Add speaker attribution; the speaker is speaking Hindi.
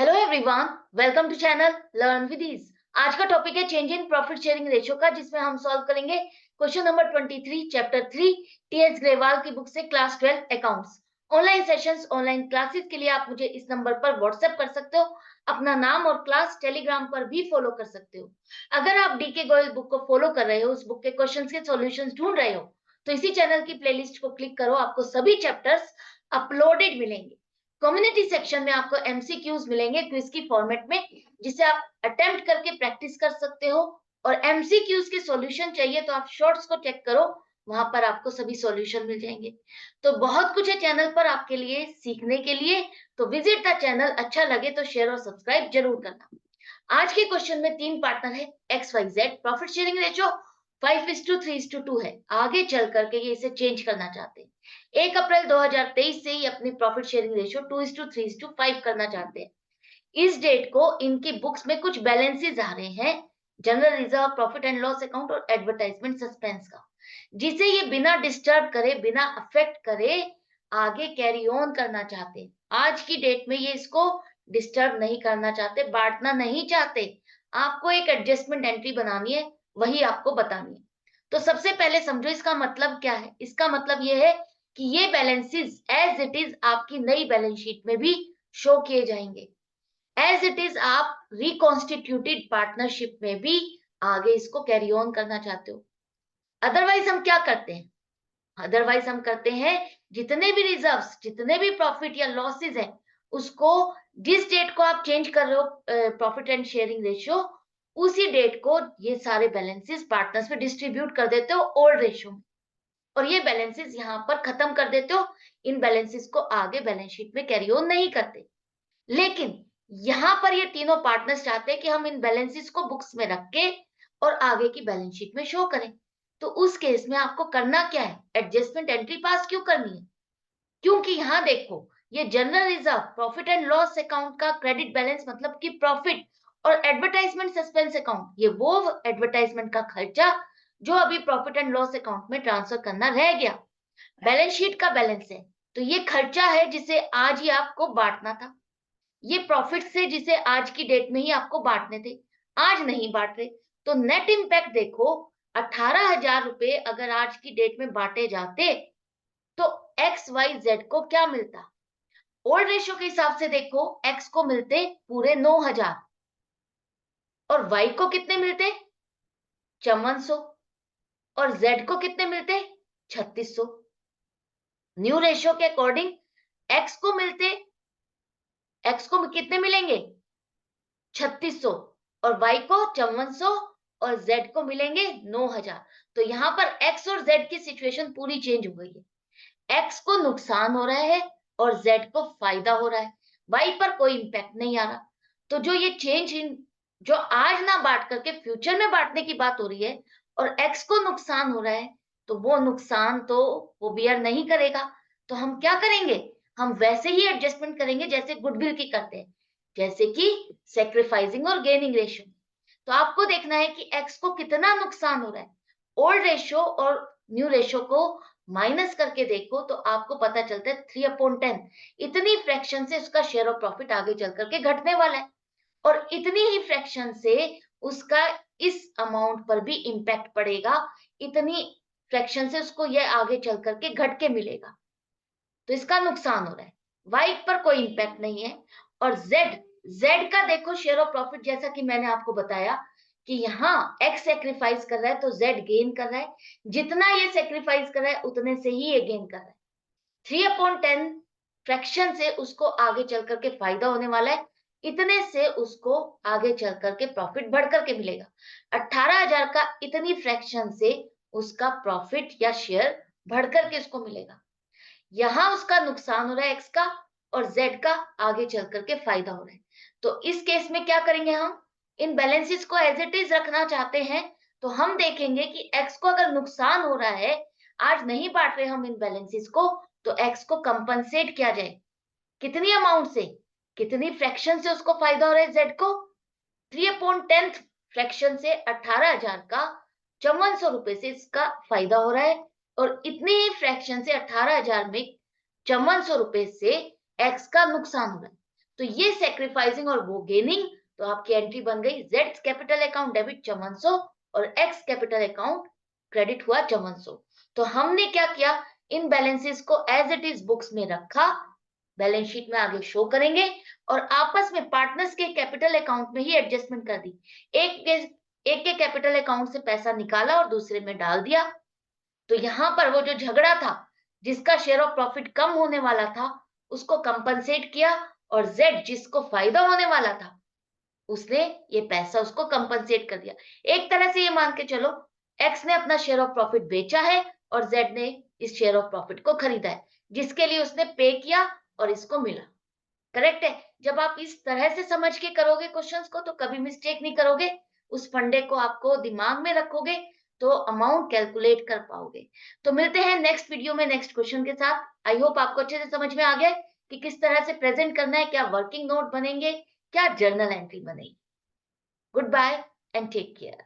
Speaker 1: Hello everyone, welcome to channel learn with ease. आज का टॉपिक है change in profit sharing ratio का, जिसमें हम सॉल्व करेंगे question number 23 chapter 3 TS Grewal की बुक से class 12 accounts. Online sessions, online classes के लिए आप मुझे इस नंबर पर व्हाट्सएप कर सकते हो। अपना नाम और क्लास टेलीग्राम पर भी फॉलो कर सकते हो। अगर आप डीके गोयल बुक को फॉलो कर रहे हो, उस बुक के क्वेश्चन के सॉल्यूशंस ढूंढ रहे हो, तो इसी चैनल की प्लेलिस्ट को क्लिक करो। आपको सभी चैप्टर्स अपलोडेड मिलेंगे। कम्युनिटी सेक्शन में आपको एमसीक्यूज मिलेंगे क्विज की फॉर्मेट में, जिसे आप अटेम्प्ट करके प्रैक्टिस कर सकते हो। और एमसीक्यूज के सॉल्यूशन चाहिए तो आप शॉर्ट्स को चेक करो, वहां पर आपको सभी सॉल्यूशन मिल जाएंगे। तो बहुत कुछ है चैनल पर आपके लिए सीखने के लिए, तो विजिट द चैनल। अच्छा लगे तो शेयर और सब्सक्राइब जरूर करना। आज के क्वेश्चन में 3 पार्टनर है, X Y Z. Profit sharing ratio 5:3:2 है। आगे चल करके ये इसे चेंज करना चाहते हैं। 1 अप्रैल 2023 से ही अपनी प्रॉफिट शेयरिंग रेशियो 2:3:5 करना चाहते हैं। इस डेट को इनकी बुक्स में कुछ बैलेंसेस आ रहे हैं, general reserve, profit and loss account और एडवर्टाइजमेंट सस्पेंस का, जिसे ये बिना डिस्टर्ब करे, बिना अफेक्ट करे आगे कैरी ऑन करना चाहते हैं। आज की डेट में ये इसको डिस्टर्ब नहीं करना चाहते, बांटना नहीं चाहते। आपको एक एडजस्टमेंट एंट्री बनानी है, वही आपको बतानी है। तो सबसे पहले समझो इसका मतलब क्या है। इसका मतलब ये है कि ये बैलेंसेस एज इट इज आपकी नई बैलेंस शीट में भी शो किए जाएंगे। एज इट इज आप रिकॉन्स्टिट्यूटेड पार्टनरशिप में भी आगे इसको कैरी ऑन करना चाहते हो। अदरवाइज हम क्या करते हैं? अदरवाइज हम करते हैं जितने भी रिजर्व्स, जितने भी प्रॉफिट या लॉसेस हैं, उसको जिस डेट को आप चेंज कर रहे हो प्रॉफिट एंड शेयरिंग रेशियो, उसी डेट को ये सारे बैलेंसेस पार्टनर्स में डिस्ट्रीब्यूट कर देते हो ओल्ड रेशियो में, और ये बैलेंसेस यहाँ पर खत्म कर देते हो। इन बैलेंसेस को आगे बैलेंस शीट में कैरी ऑन नहीं करते। लेकिन यहाँ पर ये तीनों पार्टनर्स चाहते हैं कि हम इन बैलेंसेस को बुक्स में रख के और आगे की बैलेंस शीट में शो करें। तो उस केस में आपको करना क्या है? एडजस्टमेंट एंट्री पास क्यों करनी है? क्योंकि यहाँ देखो, ये general reserve, profit and loss account का क्रेडिट बैलेंस मतलब कि प्रॉफिट, और एडवर्टाइजमेंट सस्पेंस अकाउंट, ये वो एडवर्टाइजमेंट का खर्चा जो अभी प्रॉफिट एंड लॉस अकाउंट में ट्रांसफर करना रह गया, बैलेंस शीट का बैलेंस है। तो ये खर्चा है जिसे आज ही आपको बांटना था। ये प्रॉफिट से जिसे आज की डेट में ही आपको बांटने थे, आज नहीं बांट रहे। तो नेट इंपैक्ट देखो, 18,000 रुपए अगर आज की डेट में बांटे जाते तो एक्स वाई जेड को क्या मिलता? ओल्ड रेशियो के हिसाब से देखो, एक्स को मिलते पूरे 9,000 और वाई को कितने मिलते? 5400। और जेड को कितने मिलते? 3600। न्यू रेशियो के अकॉर्डिंग एक्स को मिलते, एक्स को कितने मिलेंगे? 3600। और वाई को 5400 और जेड को मिलेंगे 9,000। तो यहाँ पर एक्स और जेड की सिचुएशन पूरी चेंज हो गई है। एक्स को नुकसान हो रहा है और जेड को फायदा हो रहा है, वाई पर कोई इंपैक्ट नहीं आ रहा। तो जो ये चेंज इन, जो आज ना बांट करके फ्यूचर में बांटने की बात हो रही है, और एक्स को नुकसान हो रहा है, तो वो नुकसान तो वो बियर नहीं करेगा। तो हम क्या करेंगे? हम वैसे ही एडजस्टमेंट करेंगे जैसे गुडविल की करते हैं, जैसे कि सेक्रीफाइसिंग और गेनिंग रेशियो। तो आपको देखना है कि एक्स को कितना नुकसान हो रहा है। ओल्ड रेशियो और न्यू रेशियो को माइनस करके देखो तो आपको पता चलता है 3/10 इतनी फ्रैक्शन से उसका शेयर ऑफ प्रॉफिट आगे चल करके घटने वाला है, और इतनी ही फ्रैक्शन से उसका इस अमाउंट पर भी इंपैक्ट पड़ेगा। इतनी फ्रैक्शन से उसको यह आगे चल करके घट के मिलेगा, तो इसका नुकसान हो रहा है। वाई पर कोई इंपैक्ट नहीं है। और जेड, जेड का देखो शेयर ऑफ प्रॉफिट, जैसा कि मैंने आपको बताया कि यहाँ एक्स सेक्रीफाइस कर रहा है तो जेड गेन कर रहा है। जितना ये सेक्रीफाइस कर रहा है उतने से ही ये गेन कर रहा है। 3/10 फ्रैक्शन से उसको आगे चल करके फायदा होने वाला है, इतने से उसको आगे चल करके प्रॉफिट बढ़ करके मिलेगा। 18,000 का इतनी फ्रैक्शन से उसका प्रॉफिट या शेयर बढ़ करके उसको मिलेगा। यहां उसका नुकसान हो रहा है एक्स का, और जेड का आगे चल करके फायदा हो रहा है। तो इस केस में क्या करेंगे? हम इन बैलेंसेस को एज इट इज रखना चाहते हैं, तो हम देखेंगे कि एक्स को अगर नुकसान हो रहा है, आज नहीं बांट रहे हम इन बैलेंसेस को, तो एक्स को कंपनसेट किया जाए। कितनी अमाउंट से, कितनी फ्रैक्शन से उसको फायदा हो रहा है जेड को? 3/10 फ्रैक्शन से 18,000 का 5400 रुपए से इसका फायदा हो रहा है, और इतनी ही फ्रैक्शन से 18,000 में 5400 रुपए से एक्स का नुकसान हो रहा है। तो ये सेक्रीफाइसिंग और वो गेनिंग, तो आपकी एंट्री बन गई जेड कैपिटल अकाउंट डेबिट 5400 और एक्स कैपिटल अकाउंट क्रेडिट हुआ 5400। तो हमने क्या किया, इन बैलेंसेस को एज इट इज बुक्स में रखा, बैलेंस शीट में आगे शो करेंगे, और आपस में पार्टनर्स के कैपिटल अकाउंट में ही एडजस्टमेंट कर दी। एक के कैपिटल अकाउंट से पैसा निकाला और दूसरे में डाल दिया। तो यहां पर वो जो झगड़ा था, जिसका शेयर ऑफ प्रॉफिट कम होने वाला था, उसको कंपनसेट किया, और जेड जिसको फायदा होने वाला था, उसने ये पैसा उसको कंपनसेट कर दिया। एक तरह से ये मान के चलो, एक्स ने अपना शेयर ऑफ प्रॉफिट बेचा है और जेड ने इस शेयर ऑफ प्रॉफिट को खरीदा है, जिसके लिए उसने पे किया और इसको मिला। करेक्ट है? जब आप इस तरह से समझ के करोगे क्वेश्चंस को, तो कभी मिस्टेक नहीं करोगे, उस फंडे को आपको दिमाग में रखोगे, तो अमाउंट कैलकुलेट कर पाओगे। तो मिलते हैं नेक्स्ट वीडियो में नेक्स्ट क्वेश्चन के साथ। आई होप आपको अच्छे से समझ में आ गया कि किस तरह से प्रेजेंट करना है, क्या वर्किंग नोट बनेंगे, क्या जर्नल एंट्री बनेगी। Goodbye and take care.